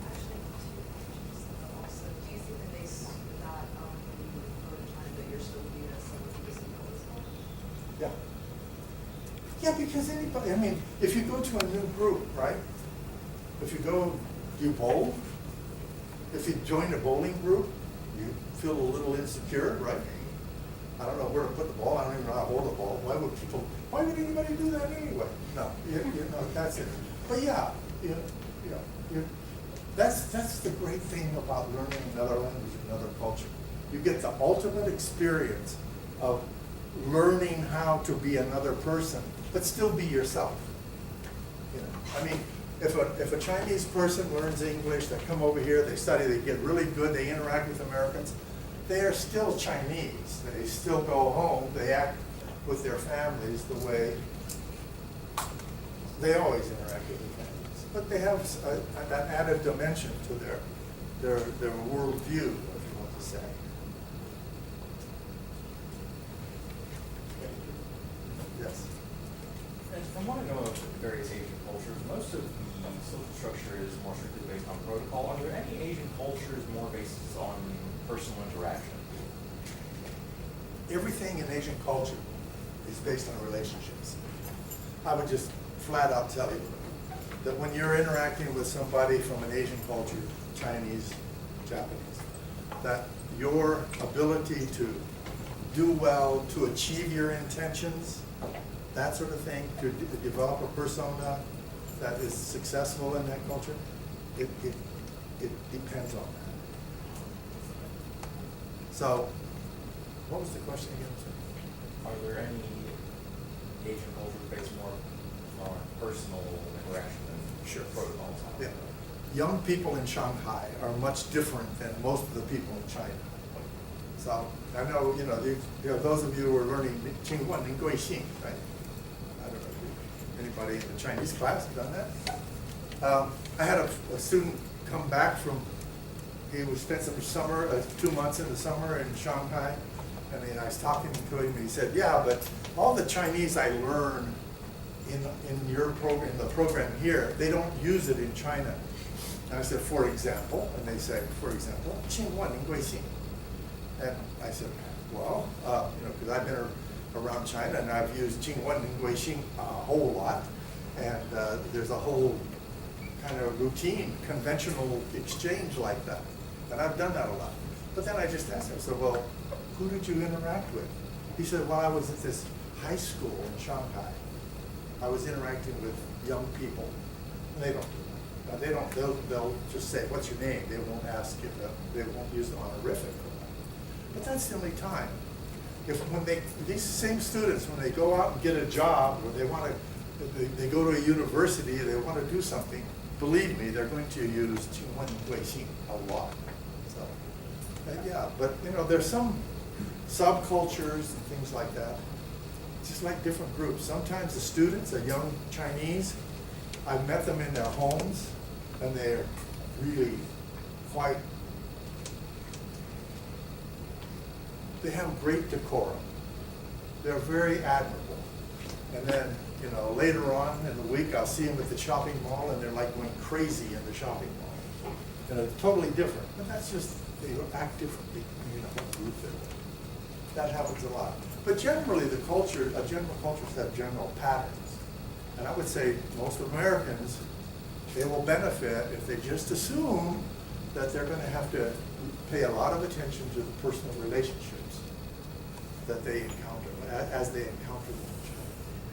Speaker 8: Actually, two questions also. Do you think that that when you go to China, that you're still viewed as someone who doesn't know as much?
Speaker 2: Yeah. Yeah, because anybody, I mean, if you go to a new group, right? If you go, you bowl. If you join a bowling group, you feel a little insecure, right? I don't know where to put the ball. I don't even know how to hold the ball. Why would anybody do that anyway? No, you know, that's it. But yeah, that's the great thing about learning another language, another culture. You get the ultimate experience of learning how to be another person, but still be yourself. You know, I mean, if a Chinese person learns English, they come over here, they study, they get really good, they interact with Americans, they are still Chinese. They still go home, they act with their families the way they always interact with their families. But they have an added dimension to their worldview, if you want to say. Yes.
Speaker 3: And from what I know of various Asian cultures, most of the social structure is more strictly based on protocol. Are there any Asian cultures more based on personal interaction?
Speaker 2: Everything in Asian culture is based on relationships. I would just flat out tell you that when you're interacting with somebody from an Asian culture, Chinese, Japanese, that your ability to do well, to achieve your intentions, that sort of thing, to develop a persona that is successful in that culture, it depends on that. So, what was the question again, sir?
Speaker 3: Are there any Asian cultures based more on personal interaction than
Speaker 2: Sure.
Speaker 3: protocols?
Speaker 2: Yeah. Young people in Shanghai are much different than most of the people in China. So I know, those of you who are learning Qingguan and Guixing, right? I don't know if anybody in the Chinese class has done that. I had a student come back from, he spent some summer, 2 months in the summer in Shanghai, and I was talking to him, and he said, yeah, but all the Chinese I learn in your program, the program here, they don't use it in China. And I said, for example, and they say, for example, qingguan and guixing. And I said, well, because I've been around China and I've used qingguan and guixing a whole lot, and there's a whole kind of routine, conventional exchange like that, and I've done that a lot. But then I just asked him, I said, well, who did you interact with? He said, well, I was at this high school in Shanghai. I was interacting with young people, and they don't do that. Now, they'll just say, what's your name? They won't ask you, they won't use the honorific for that. But that's the only time. These same students, when they go out and get a job, or they go to a university, they want to do something, believe me, they're going to use Qingguan and Guixing a lot. So, yeah, but there's some subcultures and things like that. Just like different groups. Sometimes the students, the young Chinese, I've met them in their homes, and they're really quite, they have great decorum. They're very admirable. And then, later on in the week, I'll see them at the shopping mall, and they're like going crazy in the shopping mall. And it's totally different. But that's just, they act differently in what group they're with. That happens a lot. But generally, general cultures have general patterns. And I would say most Americans, they will benefit if they just assume that they're going to have to pay a lot of attention to the personal relationships that they encounter, as they encounter them in China,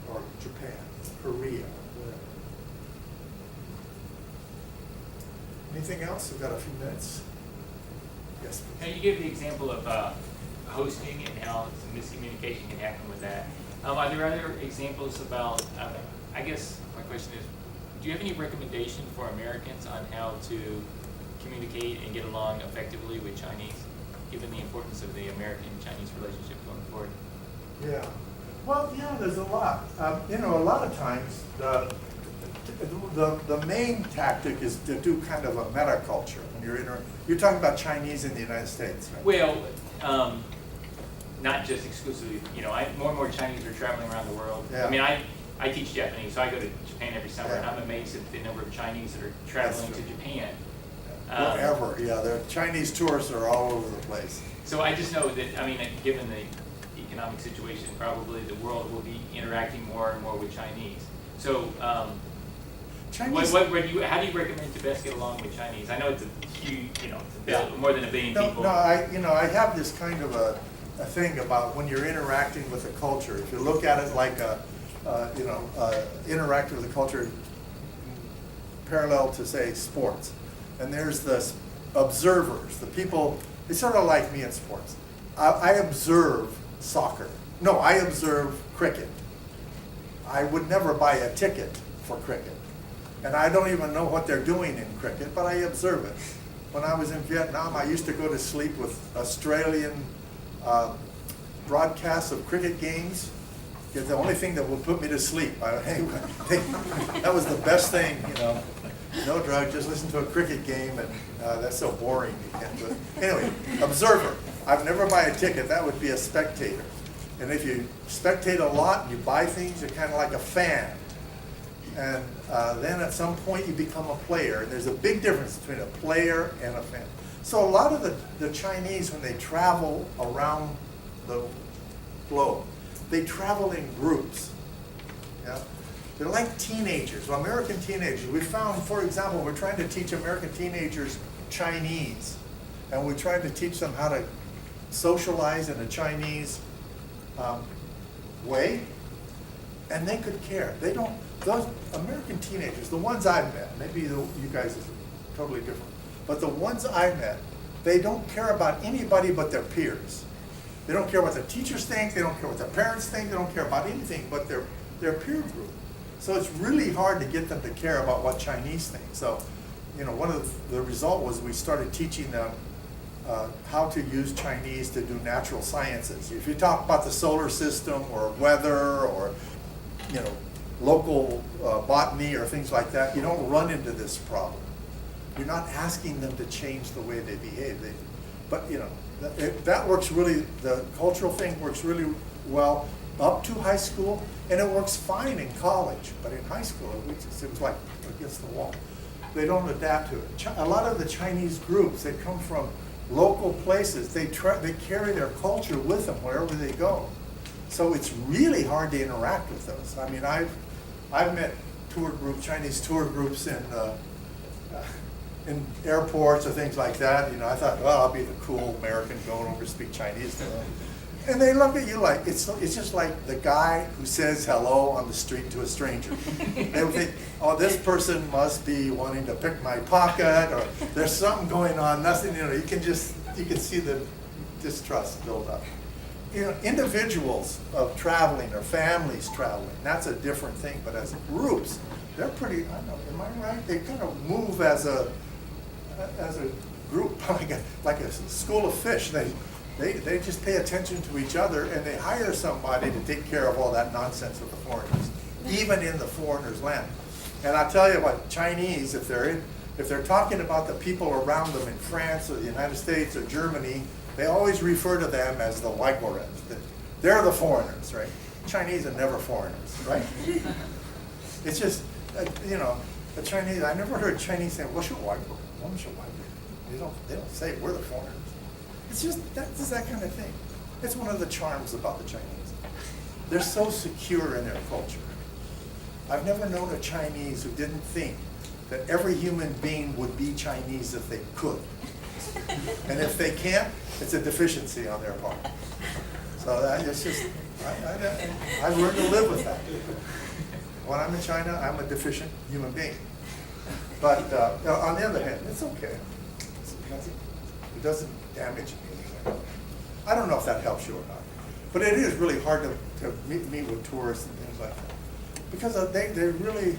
Speaker 2: or Japan, Korea, whatever. Anything else? We've got a few minutes. Yes, please.
Speaker 9: Now, you gave the example of hosting and how some miscommunication can happen with that. Are there other examples about, I guess my question is, do you have any recommendation for Americans on how to communicate and get along effectively with Chinese, given the importance of the American-Chinese relationship going forward?
Speaker 2: Yeah. Well, yeah, there's a lot. A lot of times, the main tactic is to do kind of a meta culture when you're talking about Chinese in the United States, right?
Speaker 9: Well, not just exclusively, more and more Chinese are traveling around the world.
Speaker 2: Yeah.
Speaker 9: I mean, I teach Japanese, so I go to Japan every summer, and
Speaker 2: Yeah.
Speaker 9: I'm amazed at the number of Chinese that are traveling to
Speaker 2: true.
Speaker 9: Japan.
Speaker 2: Wherever, yeah, the Chinese tourists are all over the place.
Speaker 9: So I just know that, given the economic situation, probably the world will be interacting more and more with Chinese. So,
Speaker 2: Chinese.
Speaker 9: how do you recommend to best get along with Chinese? I know it's a huge, more than a billion people.
Speaker 2: No, I have this kind of a thing about when you're interacting with a culture. If you look at it like interacting with a culture parallel to, say, sports. And there's the observers, the people, it's sort of like me in sports. I observe soccer. No, I observe cricket. I would never buy a ticket for cricket. And I don't even know what they're doing in cricket, but I observe it. When I was in Vietnam, I used to go to sleep with Australian broadcasts of cricket games. It's the only thing that would put me to sleep. That was the best thing, No drug, just listen to a cricket game, and that's so boring. You can't do it. Anyway, observer. I've never buy a ticket. That would be a spectator. And if you spectate a lot and you buy things, you're kind of like a fan. And then at some point you become a player. And there's a big difference between a player and a fan. So a lot of the Chinese, when they travel around the globe, they travel in groups. Yeah? They're like teenagers, American teenagers. We found, for example, we're trying to teach American teenagers Chinese. And we tried to teach them how to socialize in a Chinese way. And they could care. Those American teenagers, the ones I've met, maybe you guys are totally different, but the ones I've met, they don't care about anybody but their peers. They don't care what their teachers think, they don't care what their parents think, they don't care about anything but their peer group. So it's really hard to get them to care about what Chinese think. So, one of the result was we started teaching them how to use Chinese to do natural sciences. If you talk about the solar system or weather or, local botany or things like that, you don't run into this problem. You're not asking them to change the way they behave. But that works really, the cultural thing works really well up to high school, and it works fine in college. But in high school, it was like against the wall. They don't adapt to it. A lot of the Chinese groups, they come from local places. They carry their culture with them wherever they go. So it's really hard to interact with those. I mean, I've met Chinese tour groups in airports or things like that. I thought, well, I'll be the cool American going over to speak Chinese to them. And they look at you like, it's just like the guy who says hello on the street to a stranger. They would think, oh, this person must be wanting to pick my pocket, or there's something going on, nothing, you can see the distrust build up. Individuals of traveling or families traveling, that's a different thing, but as groups, they're pretty, I don't know, am I right? They kind of move as a group, like a school of fish. They just pay attention to each other, and they hire somebody to take care of all that nonsense with the foreigners, even in the foreigners' land. And I tell you what, Chinese, if they're talking about the people around them in France or the United States or Germany, they always refer to them as the Waigorens. They're the foreigners, right? Chinese are never foreigners, right? It's just, the Chinese, I never heard Chinese say, "What's your Waigor? What's your Waigor?" They don't say we're the foreigners. It's just that kind of thing. It's one of the charms about the Chinese. They're so secure in their culture. I've never known a Chinese who didn't think that every human being would be Chinese if they could. And if they can't, it's a deficiency on their part. So it's just, I've learned to live with that. When I'm in China, I'm a deficient human being. But on the other hand, it's okay. It doesn't damage me. I don't know if that helps you or not. But it is really hard to meet with tourists and things like that. Because they really,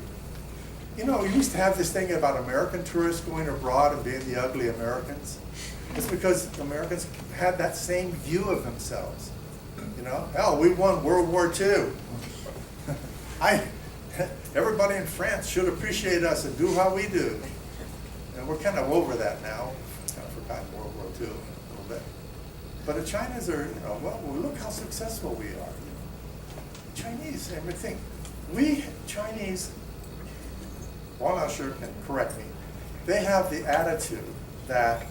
Speaker 2: we used to have this thing about American tourists going abroad and being the ugly Americans. It's because Americans had that same view of themselves. Hell, we won World War II. Everybody in France should appreciate us and do how we do. And we're kind of over that now. Kind of forgotten World War II a little bit. But the Chinese are, well, look how successful we are. Chinese, and we think, we Chinese, Wang Lao can correct me, they have the attitude that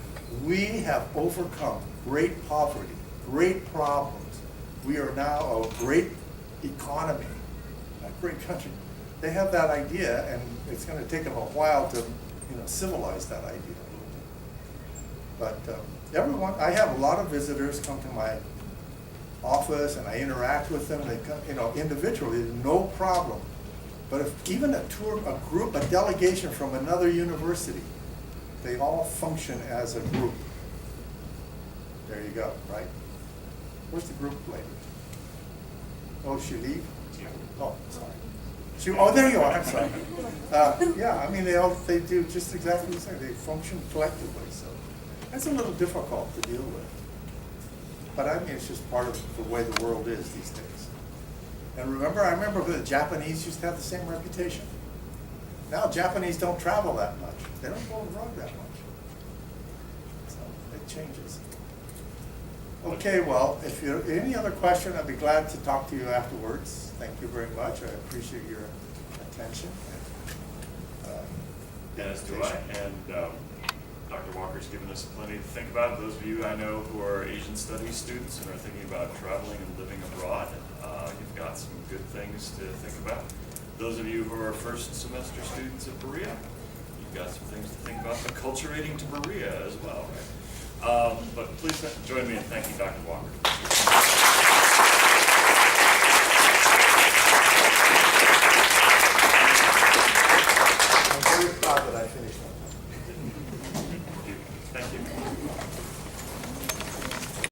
Speaker 2: we have overcome great poverty, great problems. We are now a great economy, a great country. They have that idea, and it's going to take them a while to, civilize that idea a little bit. But everyone, I have a lot of visitors come to my office, and I interact with them. They come, individually, no problem. But if even a group, a delegation from another university, they all function as a group. There you go, right? Where's the group lady? Oh, she leave? Oh, sorry. Oh, there you are, I'm sorry. Yeah, I mean, they do just exactly the same. They function collectively, so that's a little difficult to deal with. But I mean, it's just part of the way the world is these days. And I remember the Japanese used to have the same reputation. Now Japanese don't travel that much. They don't go abroad that much. So it changes. Okay, well, if you have any other question, I'd be glad to talk to you afterwards. Thank you very much. I appreciate your attention.
Speaker 1: As do I. And Dr. Walker's given us plenty to think about. Those of you I know who are Asian studies students and are thinking about traveling and living abroad, you've got some good things to think about. Those of you who are first semester students at Berea, you've got some things to think about, acculturating to Berea as well, right? But please join me in thanking Dr. Walker.